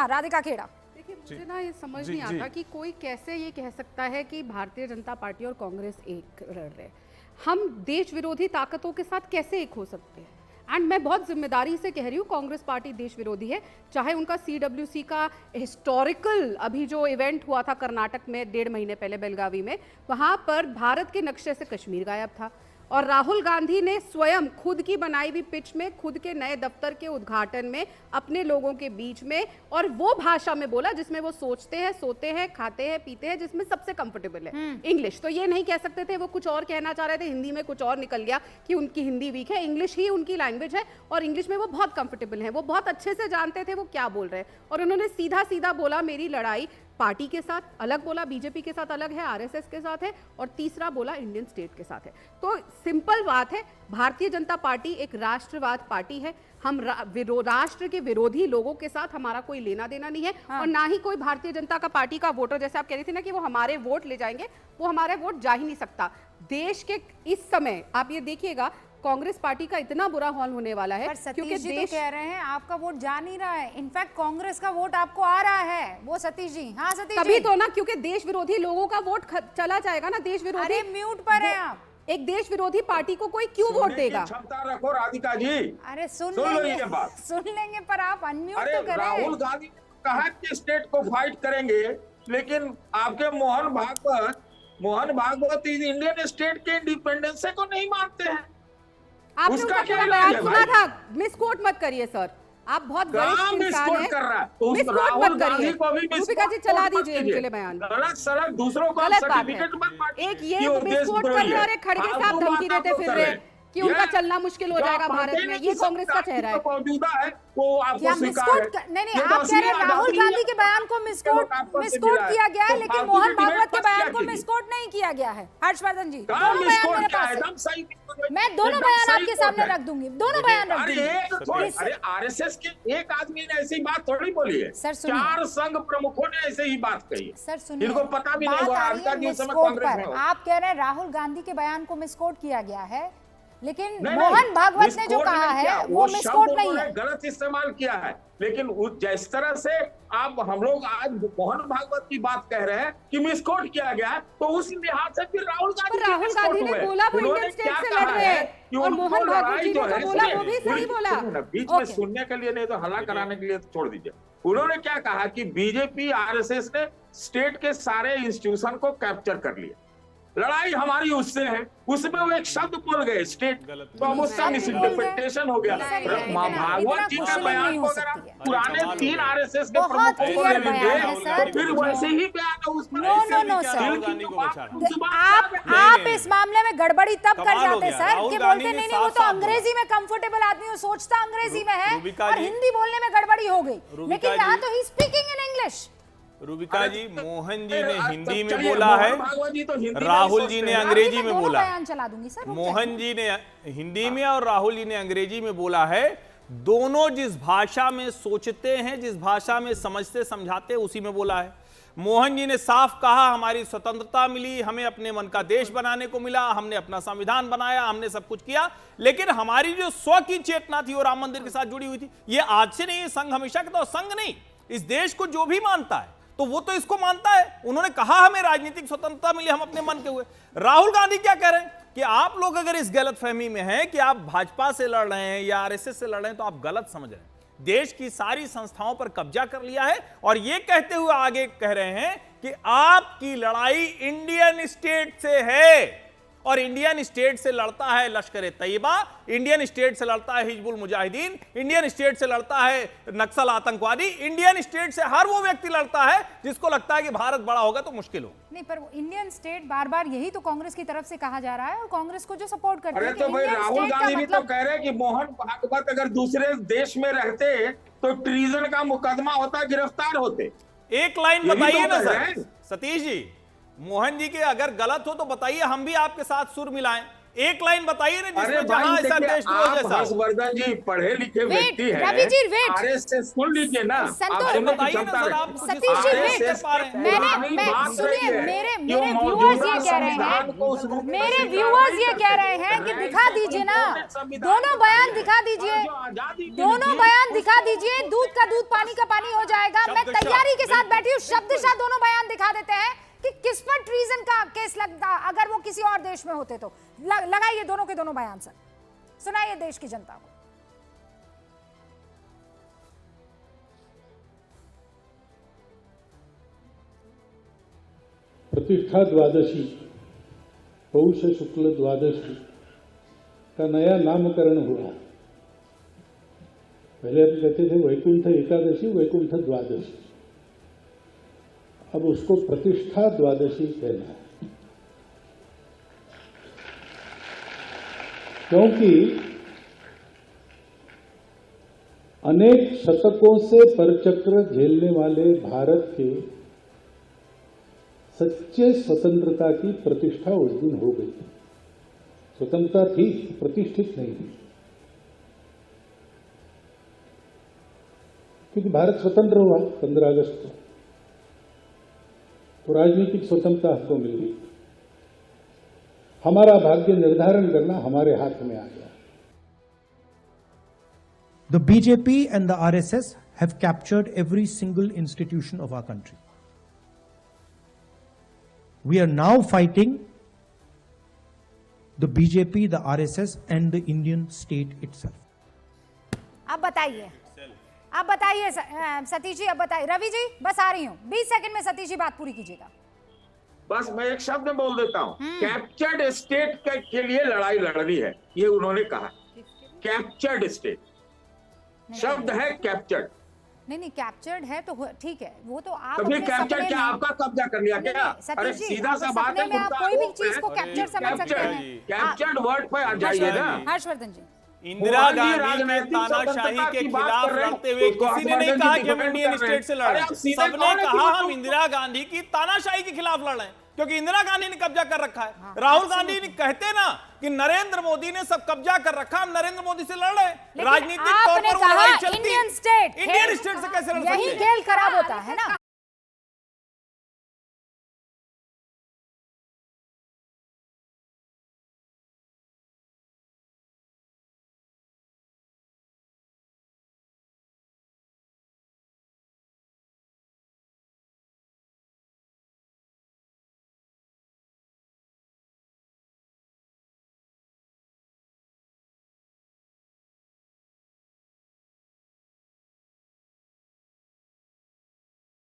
राधिका खेड़ा। देखिए, मुझे ना ये समझ नहीं आता कि कोई कैसे ये कह सकता है कि भारतीय जनता पार्टी और कांग्रेस एक लड़ रहे। हम देश विरोधी ताकतों के साथ कैसे एक हो सकते हैं? एंड मैं बहुत जिम्मेदारी से कह रही हूँ, कांग्रेस पार्टी देश विरोधी है। चाहे उनका CWC का हिस्टोरिकल अभी जो इवेंट हुआ था कर्नाटक में 1.5 महीने पहले बेलगावी में, वहाँ पर भारत के नक्शे से कश्मीर गायब था और राहुल गांधी ने स्वयं खुद की बनाई हुई पिच में, खुद के नए दफ्तर के उद्घाटन में, अपने लोगों के बीच में और वो भाषा में बोला जिसमें वो सोचते हैं, सोते हैं, खाते हैं, पीते हैं, जिसमें सबसे कंफर्टेबल है, इंग्लिश। तो ये नहीं कह सकते थे वो कुछ और कहना चाह रहे थे, हिंदी में कुछ और निकल गया कि उनकी हिंदी वीक है। इंग्लिश ही उनकी लैंग्वेज है और इंग्लिश में वो बहुत कंफर्टेबल है, वो बहुत अच्छे से जानते थे वो क्या बोल रहे हैं। और उन्होंने सीधा सीधा बोला मेरी लड़ाई पार्टी के साथ अलग, बोला बीजेपी के साथ अलग है, RSS के साथ है, और तीसरा बोला इंडियन स्टेट के साथ है। तो सिंपल बात है, भारतीय जनता पार्टी एक राष्ट्रवाद पार्टी है। हम राष्ट्र के विरोधी लोगों के साथ हमारा कोई लेना देना नहीं है। और ना ही कोई भारतीय जनता का पार्टी का वोटर, जैसे आप कह रही थी ना कि वो हमारे वोट ले जाएंगे, वो हमारे वोट जा ही नहीं सकता। देश के इस समय आप ये देखिएगा, कांग्रेस पार्टी का इतना बुरा हाल होने वाला है क्योंकि देश तो कह रहे हैं आपका वोट जा नहीं रहा है, इनफैक्ट कांग्रेस का वोट आपको आ रहा है। वो सतीश जी, हाँ सतीश जी, तभी तो ना, क्योंकि देश विरोधी लोगों का वोट चला जाएगा ना। देश विरोधी, अरे म्यूट पर है आप। एक देश विरोधी पार्टी को कोई क्यों वोट देगा? क्षमता रखो राधिका जी। अरे सुन लेंगे पर आप अनम्यूट तो करें। राहुल गांधी ने कहा कि स्टेट को फाइट करेंगे, लेकिन आपके मोहन भागवत इंडियन स्टेट के इंडिपेंडेंस को नहीं मानते हैं। आपने उनका पूरा बयान सुना था, मिसकोट मत करिए सर, आप बहुत वरिष्ठ इंसान हैं, मिसकोट मत करिए। रूपिका जी चला दीजिए इनके लिए बयान। गलत सड़क दूसरों को गलत बात है। एक ये मिसकोट कर रहे और एक खड़गे साहब धमकी देते फिर रहे कि उनका चलना मुश्किल हो जाएगा भारत में। ये कांग्रेस का चेहरा है। मौजूदा है वो आपको मिसकोट नहीं, आप कह रहे हैं राहुल गांधी के बयान को मिसकोट किया गया है, लेकिन मोहन भागवत के बयान को मिसकोट नहीं किया गया है। हर्षवर्धन जी, दोनों बयान मेरे पास है, मैं दोनों बयान आपके सामने रख दूंगी, दोनों बयान रख दूंगी। अरे RSS के एक आदमी ने ऐसी बात थोड़ी बोली है, सर सुनिए, 4 संघ प्रमुखों ने ऐसे ही बात कही है। सर सुनिए, इनको पता भी नहीं हुआ आप कह रहे हैं राहुल गांधी के बयान को मिसकोट किया गया है, लेकिन मोहन भागवत ने जो कहा है वो मिसकोट नहीं है, गलत इस्तेमाल किया है। लेकिन जिस तरह से आप हम लोग आज मोहन भागवत की बात कह रहे हैं कि मिसकोट किया गया है, तो उस लिहाज से फिर राहुल गांधी ने बोला वो इंडियन स्टेट से लड़ रहे हैं और मोहन भागवत जी ने जो बोला वो भी सही बोला। बीच में सुनने के लिए नहीं तो हल्ला कराने के लिए तो छोड़ दीजिए। उन्होंने क्या कहा कि बीजेपी RSS ने स्टेट के सारे इंस्टीट्यूशन को कैप्चर कर लिया, लड़ाई हमारी उससे है। उसमें वो एक शब्द बोल गए स्टेट, तो अब उसका मिसइंटरप्रिटेशन हो गया। भागवत जी के बयान को अगर आप पुराने 3 RSS के प्रमुखों को ले लेंगे, फिर वैसे ही बयान है उसमें। आप इस मामले में गड़बड़ी तब कर जाते सर कि बोलते नहीं वो तो अंग्रेजी में कंफर्टेबल आदमी, वो सोचता अंग्रेजी में है और हिंदी बोलने में गड़बड़ी हो गई, लेकिन यहाँ तो he speaking in English. Rubika जी, मोहन जी ने हिंदी में बोला है, राहुल जी ने अंग्रेजी में बोला। चला दूंगी सर। मोहन जी ने हिंदी में और राहुल जी ने अंग्रेजी में बोला है। दोनों जिस भाषा में सोचते हैं, जिस भाषा में समझते समझाते, उसी में बोला है। मोहन जी ने साफ कहा हमारी स्वतंत्रता मिली, हमें अपने मन का देश बनाने को मिला, हमने अपना संविधान बनाया, हमने सब कुछ किया, लेकिन हमारी जो स्व की चेतना थी वो राम मंदिर के साथ जुड़ी हुई थी। ये आज से नहीं, संघ हमेशा का, तो संघ नहीं, इस देश को जो भी मानता है तो वो तो इसको मानता है। उन्होंने कहा हमें राजनीतिक स्वतंत्रता मिली, हम अपने मन के हुए। राहुल गांधी क्या कह रहे हैं कि आप लोग अगर इस गलतफहमी में हैं कि आप भाजपा से लड़ रहे हैं या RSS से लड़ रहे हैं, तो आप गलत समझ रहे हैं। देश की सारी संस्थाओं पर कब्जा कर लिया है और ये कहते हुए आगे कह रहे हैं कि आपकी लड़ाई इंडियन स्टेट से है, और इंडियन स्टेट से लड़ता है लश्कर तैयबा, इंडियन स्टेट से लड़ता है हिजबुल मुजाहिदीन, इंडियन स्टेट से लड़ता है नक्सल आतंकवादी, इंडियन स्टेट से हर वो व्यक्ति लड़ता है जिसको लगता है कि भारत बड़ा होगा तो मुश्किल हो। नहीं, पर इंडियन स्टेट बार बार यही तो कांग्रेस की तरफ से कहा जा रहा है और कांग्रेस को जो सपोर्ट करते हैं। अरे तो भाई राहुल गांधी भी तो कह रहे हैं कि मोहन भागवत अगर दूसरे देश में रहते तो ट्रीजन का मुकदमा होता, गिरफ्तार होते। एक लाइन बताइए ना सर सतीश जी, मोहन जी के अगर गलत हो तो बताइए, हम भी आपके साथ सुर मिलाएं। एक लाइन बताइए ना अरे जिसमें भाई जहां ऐसा देखिए, देशद्रोह आप जैसा। हर्षवर्धन जी पढ़े लिखे Wait, व्यक्ति हैं। रवि जी, wait. आरएसएस सुन लीजिए ना, संतोष, आप सुनने की बताइए ना क्षमता सर, रखिए। आप कुछ सतीश जी, RSS wait. कर पा रहे हैं। मैं सुनिए, मेरे व्यूअर्स मौजूदा ये कह रहे संविधान हैं, को उस रूप में मेरे स्वीकार व्यूअर्स नहीं ये कर कह सकते। रहे हैं कि राइट दिखा टू दीजिए ना, कंपोनेंट संविधान दोनों में बयान है। दिखा और दीजिए, जो आजादी मिली दोनों थी, बयान दिखा उसको दीजिए, दूध का दूध पानी का पानी हो जाएगा। मैं शब्दशः, तैयारी के साथ बिल्कुल। बैठी हूँ, शब्दशः दोनों बयान दिखा देते हैं कि किस पर ट्रीजन का केस लगता अगर वो किसी और देश में होते तो। लगाइए दोनों के दोनों बयान सर, सुनाइए देश की जनता को। प्रतिष्ठा द्वादशी, पौष शुक्ल द्वादशी का नया नामकरण हुआ। पहले हम कहते थे वैकुंठ एकादशी, वैकुंठ द्वादशी, अब उसको प्रतिष्ठा द्वादशी कहना है। क्योंकि अनेक शतकों से परचक्र झेलने वाले भारत के सच्चे स्वतंत्रता की प्रतिष्ठा उस दिन हो गई। स्वतंत्रता थी, प्रतिष्ठित नहीं थी, क्योंकि भारत स्वतंत्र हुआ 15 अगस्त को, तो राजनीतिक स्वतंत्रता हमको मिल गई। हमारा भाग्य निर्धारण करना हमारे हाथ में आ गया। The BJP and the RSS have captured every single institution of our country. We are now fighting the BJP, the RSS, and the Indian state itself. अब बताइए, अब बताइए सतीश जी, अब बताइए। रवि जी बस आ रही हूँ, 20 सेकंड में सतीश जी बात पूरी कीजिएगा। बस मैं एक शब्द बोल देता हूँ, कैप्चर्ड स्टेट के लिए लड़ाई लड़नी है, ये उन्होंने कहा। कैप्चर्ड स्टेट शब्द है, कैप्चर्ड। नहीं कैप्चर्ड है तो ठीक है, वो तो आप कभी अपने कैप्चर सपने क्या में- आपका कब्जा कर लिया क्या? सतीश अरे जी, सीधा सा अपने बात है, सपने में आप मुद्दा कोई भी वो चीज को है। कैप्चर समझ सकते हैं। कैप्चर्ड वर्ड पे आ जाइए ना। हर्षवर्धन जी, इंदिरा मोहन जी गांधी के राजनीतिक तानाशाही स्वतंत्रता के की बात खिलाफ कर रहे हैं, लड़ते हुए उसको किसी ने नहीं हर्षवर्धन कहा जी कि हम डिफेंड इंडियन कर रहे हैं। स्टेट से लड़ अरे रहे आप हैं। सीधे सबने कौन है कि कहा वो हम तो- इंदिरा गांधी की तानाशाही के खिलाफ लड़ रहे हैं, क्योंकि इंदिरा गांधी ने कब्जा कर रखा है। राहुल गांधी ने कहते ना कि नरेंद्र मोदी ने सब कब्जा कर रखा, हम नरेंद्र मोदी से लड़ रहे हैं। लेकिन राजनीतिक तौर आपने पर वो कहा लड़ाई चलती है। इंडियन स्टेट इंडियन स्टेट से कैसे लड़ यही सकते हैं? खेल खराब होता है ना।